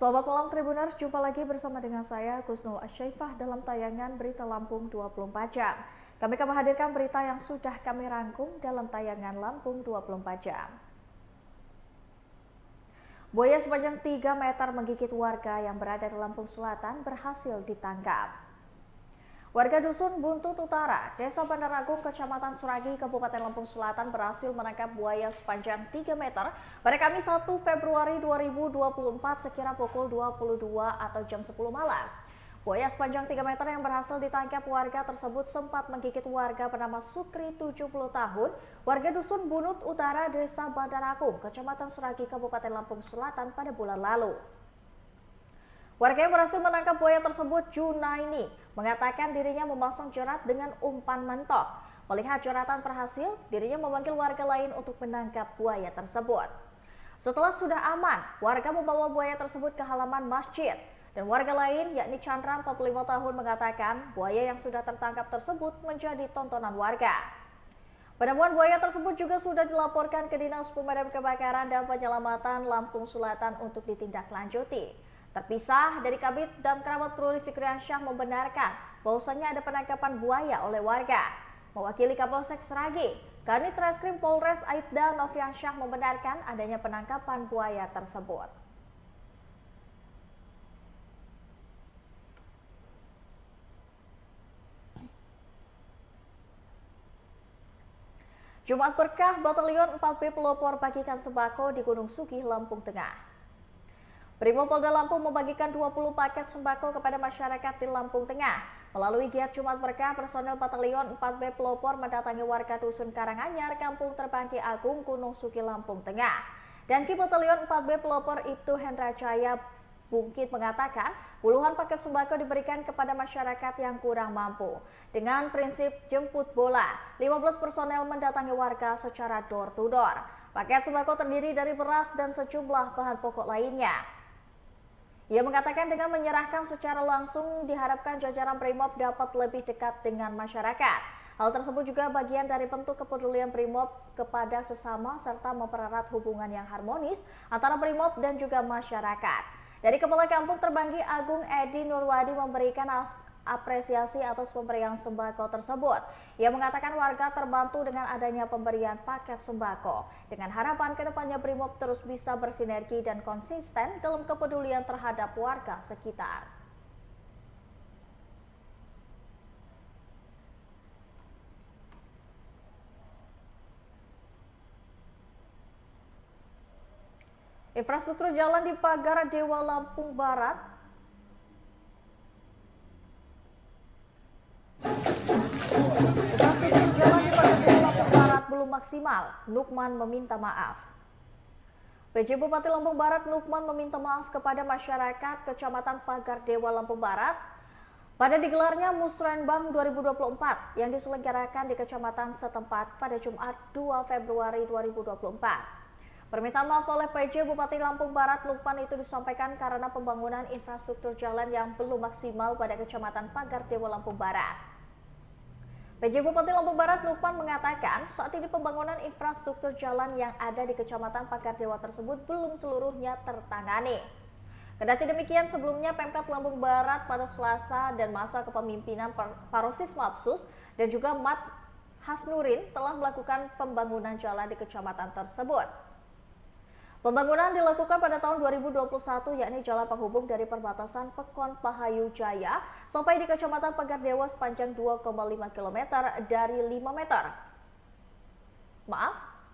Selamat malam Tribuners, jumpa lagi bersama dengan saya Kusnul Asyaifah dalam tayangan Berita Lampung 24 jam. Kami akan menghadirkan berita yang sudah kami rangkum dalam tayangan Lampung 24 jam. Buaya sepanjang 3 meter menggigit warga yang berada di Lampung Selatan berhasil ditangkap. Warga Dusun Buntut Utara, Desa Bandar Agung, Kecamatan Seragi, Kabupaten Lampung Selatan berhasil menangkap buaya sepanjang 3 meter pada Kamis 1 Februari 2024 sekira pukul 22 atau jam 10 malam. Buaya sepanjang 3 meter yang berhasil ditangkap warga tersebut sempat menggigit warga bernama Sukri 70 tahun, warga Dusun Buntut Utara, Desa Bandar Agung, Kecamatan Seragi, Kabupaten Lampung Selatan pada bulan lalu. Warga yang berhasil menangkap buaya tersebut, Junaini, mengatakan dirinya memasang jerat dengan umpan mentok. Melihat jeratan berhasil, dirinya memanggil warga lain untuk menangkap buaya tersebut. Setelah sudah aman, warga membawa buaya tersebut ke halaman masjid. Dan warga lain, yakni Chandra 45 tahun, mengatakan buaya yang sudah tertangkap tersebut menjadi tontonan warga. Penemuan buaya tersebut juga sudah dilaporkan ke Dinas Pemadam Kebakaran dan Penyelamatan Lampung Selatan untuk ditindaklanjuti. Terpisah dari Kabid dan Kerabat Ruli Fikriansyah membenarkan bahwasannya ada penangkapan buaya oleh warga. Mewakili Kapolsek Seragi, Kanit Reskrim Polres Aibda Noviansyah membenarkan adanya penangkapan buaya tersebut. Jumat Berkah Batalion 4B pelopor bagikan sembako di Gunung Sugih, Lampung Tengah. Brimopolda Lampung membagikan 20 paket sembako kepada masyarakat di Lampung Tengah. Melalui giat Jumat Berkah, personel Batalion 4B pelopor mendatangi warga Dusun Karanganyar, Kampung Terbangki Agung, Gunung Sugih, Lampung Tengah. Dan Ki Batalion 4B pelopor Ibtu Hendra Jaya Bungkit mengatakan puluhan paket sembako diberikan kepada masyarakat yang kurang mampu. Dengan prinsip jemput bola, 15 personel mendatangi warga secara door to door. Paket sembako terdiri dari beras dan sejumlah bahan pokok lainnya. Ia mengatakan dengan menyerahkan secara langsung diharapkan jajaran Brimob dapat lebih dekat dengan masyarakat. Hal tersebut juga bagian dari bentuk kepedulian Brimob kepada sesama serta mempererat hubungan yang harmonis antara Brimob dan juga masyarakat. Dari Kepala Kampung Terbangki Agung Edi Nurwadi memberikan apresiasi atas pemberian sembako tersebut. Ia mengatakan warga terbantu dengan adanya pemberian paket sembako. Dengan harapan kedepannya Brimob terus bisa bersinergi dan konsisten dalam kepedulian terhadap warga sekitar. Infrastruktur jalan di Pagar Dewa Lampung Barat belum maksimal, Nukman meminta maaf. PJ Bupati Lampung Barat Nukman meminta maaf kepada masyarakat Kecamatan Pagar Dewa Lampung Barat pada digelarnya Musrenbang 2024 yang diselenggarakan di kecamatan setempat pada Jumat 2 Februari 2024. Permintaan maaf oleh PJ Bupati Lampung Barat Nukman itu disampaikan karena pembangunan infrastruktur jalan yang belum maksimal pada Kecamatan Pagar Dewa Lampung Barat. PJ Bupati Lampung Barat Nukman mengatakan saat ini pembangunan infrastruktur jalan yang ada di Kecamatan Pagar Dewa tersebut belum seluruhnya tertangani. Kendati demikian, sebelumnya Pemkab Lampung Barat pada Selasa dan masa kepemimpinan Parosis Mapsus dan juga Mat Hasnurin telah melakukan pembangunan jalan di kecamatan tersebut. Pembangunan dilakukan pada tahun 2021 yakni jalan penghubung dari perbatasan Pekon Pahayu Jaya sampai di Kecamatan Pagar Dewa sepanjang 2,5 km dari 5 meter.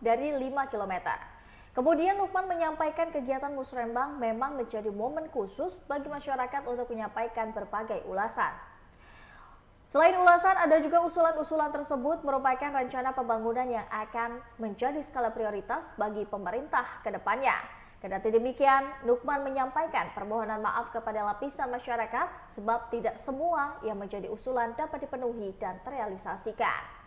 Dari 5 km. Kemudian Nukman menyampaikan kegiatan Musrembang memang menjadi momen khusus bagi masyarakat untuk menyampaikan berbagai ulasan. Selain ulasan, ada juga usulan-usulan tersebut merupakan rencana pembangunan yang akan menjadi skala prioritas bagi pemerintah ke depannya. Kendati demikian, Nukman menyampaikan permohonan maaf kepada lapisan masyarakat sebab tidak semua yang menjadi usulan dapat dipenuhi dan terrealisasikan.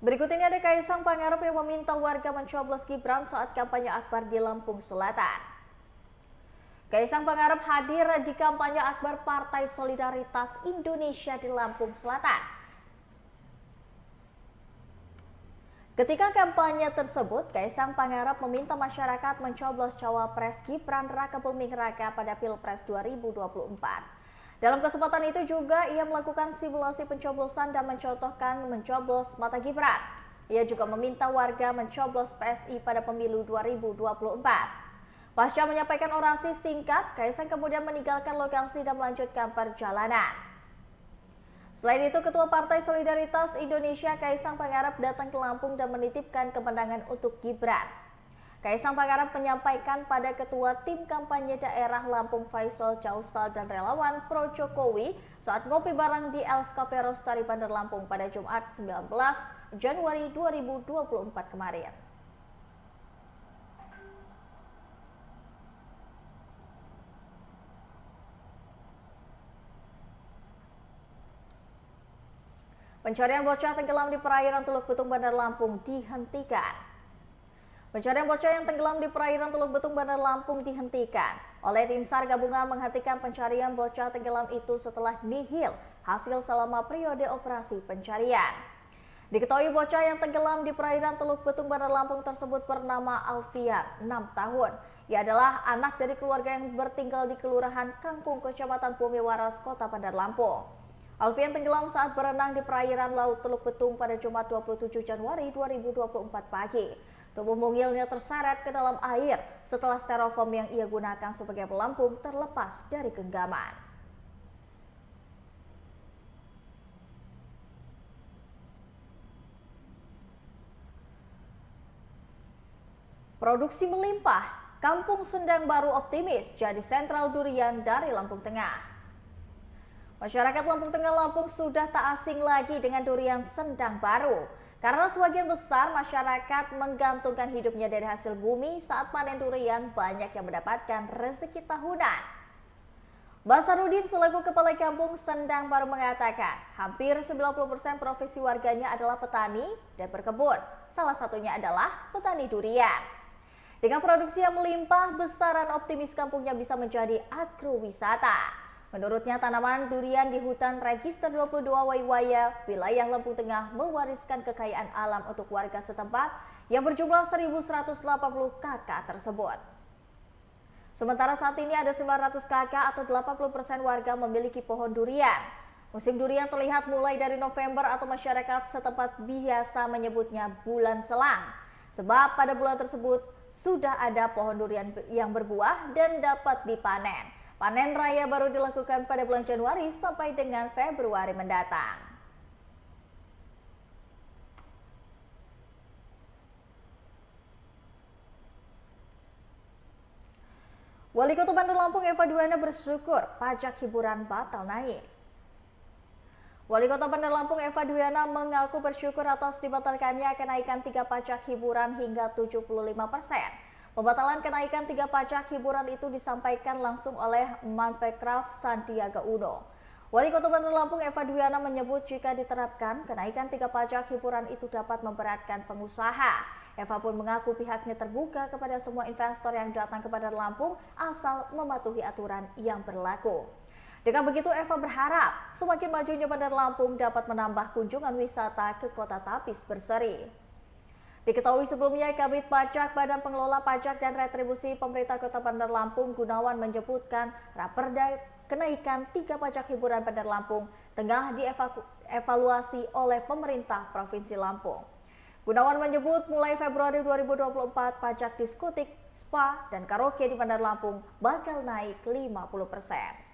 Berikut ini ada Kaisang Pangarep yang meminta warga mencoblos Gibran saat kampanye akbar di Lampung Selatan. Kaisang Pangarep hadir di kampanye akbar Partai Solidaritas Indonesia di Lampung Selatan. Ketika kampanye tersebut, Kaisang Pangarep meminta masyarakat mencoblos cawapres Gibran Rakebuming Raka pada Pilpres 2024. Dalam kesempatan itu juga ia melakukan simulasi pencoblosan dan mencontohkan mencoblos mata Gibran. Ia juga meminta warga mencoblos PSI pada pemilu 2024. Pasca menyampaikan orasi singkat, Kaisang kemudian meninggalkan lokasi dan melanjutkan perjalanan. Selain itu, Ketua Partai Solidaritas Indonesia Kaisang Pangarep datang ke Lampung dan menitipkan kemenangan untuk Gibran. Kaisang Pangarep menyampaikan pada Ketua Tim Kampanye Daerah Lampung Faisal Causal dan relawan Pro Jokowi saat ngopi bareng di LSKP Rostari Bandar Lampung pada Jumat 19 Januari 2024 kemarin. Pencarian bocah tenggelam di perairan Teluk Betung Bandar Lampung dihentikan. Pencarian bocah yang tenggelam di perairan Teluk Betung Bandar Lampung dihentikan oleh tim SAR gabungan menghentikan pencarian bocah tenggelam itu setelah nihil hasil selama periode operasi pencarian. Diketahui bocah yang tenggelam di perairan Teluk Betung Bandar Lampung tersebut bernama Alfian, 6 tahun. Ia adalah anak dari keluarga yang bertinggal di Kelurahan Kangkung, Kecamatan Bumiwaras, Kota Bandar Lampung. Alfian tenggelam saat berenang di perairan Laut Teluk Betung pada Jumat 27 Januari 2024 pagi. Tubuh mungilnya terseret ke dalam air setelah styrofoam yang ia gunakan sebagai pelampung terlepas dari genggaman. Produksi melimpah, Kampung Sendang Baru optimis jadi sentral durian dari Lampung Tengah. Masyarakat Lampung Tengah Lampung sudah tak asing lagi dengan durian Sendang Baru. Karena sebagian besar masyarakat menggantungkan hidupnya dari hasil bumi saat panen durian, banyak yang mendapatkan rezeki tahunan. Basarudin selaku Kepala Kampung Sendang Baru mengatakan, hampir 90% profesi warganya adalah petani dan berkebun. Salah satunya adalah petani durian. Dengan produksi yang melimpah, besaran optimis kampungnya bisa menjadi agrowisata. Menurutnya, tanaman durian di hutan Register 22 Waiwaya, wilayah Lampung Tengah mewariskan kekayaan alam untuk warga setempat yang berjumlah 1.180 kakak tersebut. Sementara saat ini ada 900 kakak atau 80% warga memiliki pohon durian. Musim durian terlihat mulai dari November atau masyarakat setempat biasa menyebutnya bulan selang. Sebab pada bulan tersebut sudah ada pohon durian yang berbuah dan dapat dipanen. Panen raya baru dilakukan pada bulan Januari sampai dengan Februari mendatang. Wali Kota Bandar Lampung Eva Duana bersyukur pajak hiburan batal naik. Wali Kota Bandar Lampung Eva Duana mengaku bersyukur atas dibatalkannya kenaikan 3 pajak hiburan hingga 75%. Pembatalan kenaikan 3 pajak hiburan itu disampaikan langsung oleh Manparekraf Sandiaga Uno. Wali Kota Bandar Lampung Eva Duana menyebut jika diterapkan, kenaikan 3 pajak hiburan itu dapat memberatkan pengusaha. Eva pun mengaku pihaknya terbuka kepada semua investor yang datang ke Bandar Lampung asal mematuhi aturan yang berlaku. Dengan begitu, Eva berharap semakin majunya Bandar Lampung dapat menambah kunjungan wisata ke Kota Tapis Berseri. Diketahui sebelumnya, Kabid Pajak Badan Pengelola Pajak dan Retribusi Pemerintah Kota Bandar Lampung Gunawan menyebutkan raperda kenaikan 3 pajak hiburan Bandar Lampung tengah dievaluasi oleh pemerintah Provinsi Lampung. Gunawan menyebut mulai Februari 2024 pajak diskotik, spa, dan karaoke di Bandar Lampung bakal naik 50%.